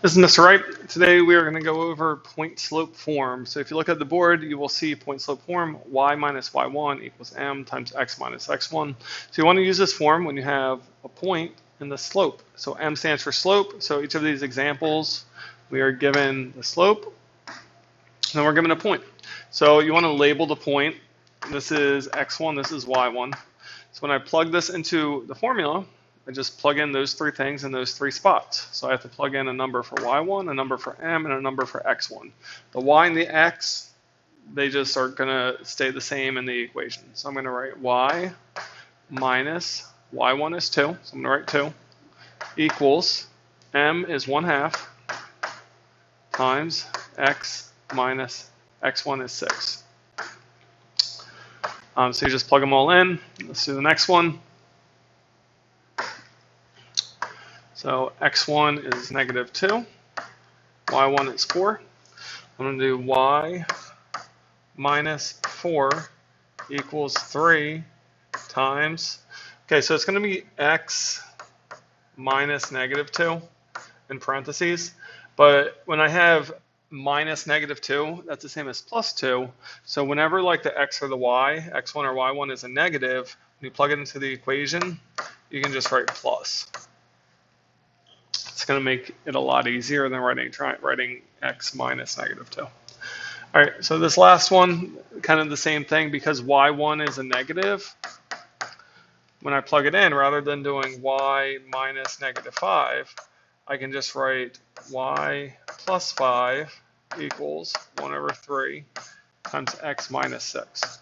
This is Mr. Wright. Today we are going to go over point slope form. So if you look at the board, you will see point slope form, y minus y1 equals m times x minus x1. So you want to use this form when you have a point and the slope. So m stands for slope. So each of these examples, we are given the slope, and then we're given a point. So you want to label the point. This is x1, this is y1. So when I plug this into the formula, I just plug in those three things in those three spots. So I have to plug in a number for y1, a number for m, and a number for x1. The y and the x, they just are going to stay the same in the equation. So I'm going to write y minus y1 is 2, so I'm going to write 2, equals m is 1/2 times x minus x1 is 6. So you just plug them all in. Let's do the next one. So x1 is -2, y1 is 4. I'm going to do y minus 4 equals 3 times, okay, so it's going to be x minus -2 in parentheses, but when I have minus -2, that's the same as +2, so whenever like the x or the y, x1 or y1 is a negative, when you plug it into the equation, you can just write plus. It's going to make it a lot easier than writing x minus -2. All right, so this last one, kind of the same thing, because y1 is a negative. When I plug it in, rather than doing y minus -5, I can just write y plus 5 equals 1/3 times x minus 6.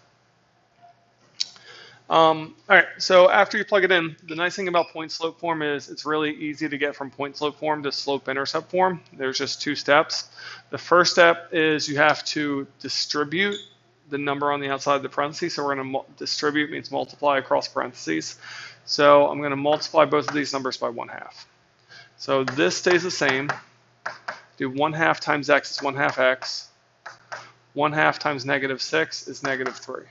All right, so after you plug it in, the nice thing about point slope form is it's really easy to get from point slope form to slope intercept form. There's just 2 steps. The first step is you have to distribute the number on the outside of the parentheses. So we're going to distribute means multiply across parentheses. So I'm going to multiply both of these numbers by 1/2. So this stays the same. Do 1/2 times x is 1/2 x. 1/2 times -6 is -3.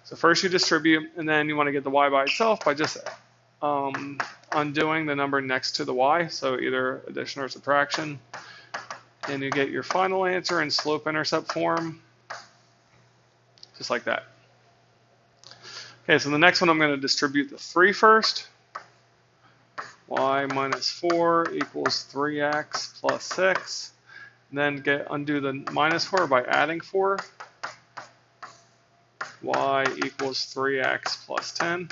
So first you distribute, and then you want to get the y by itself by just undoing the number next to the y, so either addition or subtraction, and you get your final answer in slope-intercept form, just like that. Okay, so the next one I'm going to distribute the 3 first. Y minus 4 equals 3x plus 6. And then undo the minus 4 by adding 4. Y equals 3x plus 10.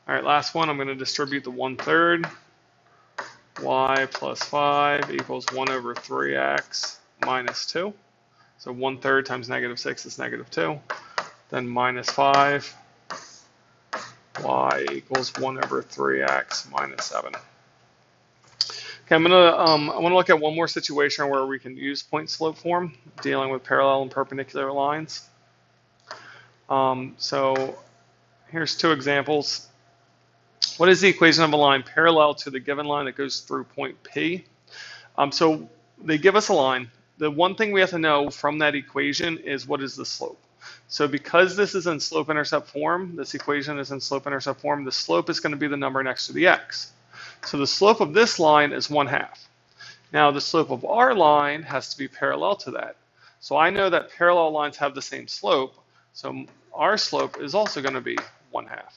All right, last one, I'm going to distribute the 1/3. Y plus 5 equals 1/3x minus 2. So 1/3 times -6 is -2. Then minus 5. Y equals 1/3x minus 7. Okay, I want to look at one more situation where we can use point slope form, dealing with parallel and perpendicular lines. So here's 2 examples. What is the equation of a line parallel to the given line that goes through point P? So they give us a line. The one thing we have to know from that equation is what is the slope. So because this is in slope-intercept form, this equation is in slope-intercept form, the slope is going to be the number next to the x. So the slope of this line is 1/2. Now the slope of our line has to be parallel to that. So I know that parallel lines have the same slope. So our slope is also going to be 1/2.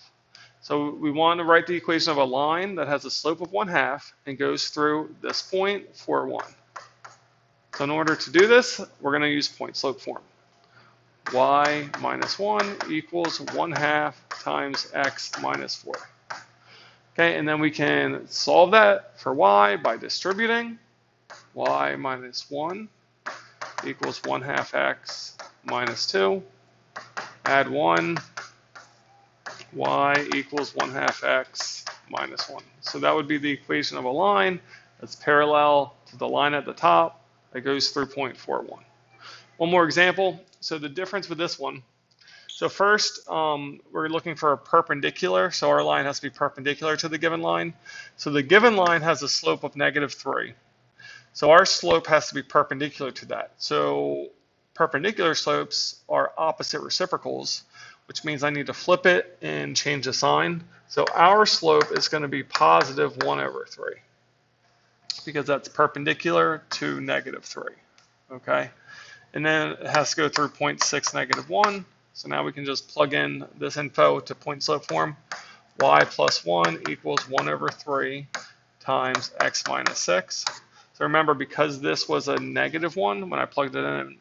So we want to write the equation of a line that has a slope of 1/2 and goes through this point for 1. So in order to do this, we're going to use point slope form. Y minus 1 equals 1/2 times x minus 4. Okay, and then we can solve that for y by distributing. Y minus 1 equals 1/2 x minus 2. Add 1, y equals 1/2 x minus 1. So that would be the equation of a line that's parallel to the line at the top that goes through point 4, 1. One more example. So the difference with this one. So first, we're looking for a perpendicular. So our line has to be perpendicular to the given line. So the given line has a slope of -3. So our slope has to be perpendicular to that. So perpendicular slopes are opposite reciprocals, which means I need to flip it and change the sign. So our slope is going to be positive 1/3. because that's perpendicular to -3. Okay, and then it has to go through 0.6, -1. So now we can just plug in this info to point slope form. Y plus 1 equals 1/3 times x minus 6. So remember, because this was a -1, when I plugged it in,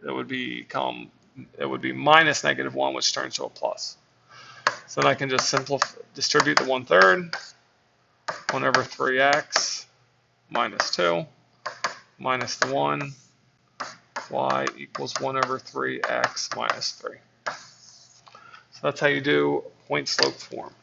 it would be minus -1, which turns to a plus. So then I can just distribute the 1/3, 1/3x minus 2 minus the 1, y equals 1/3x minus 3. So that's how you do point slope form.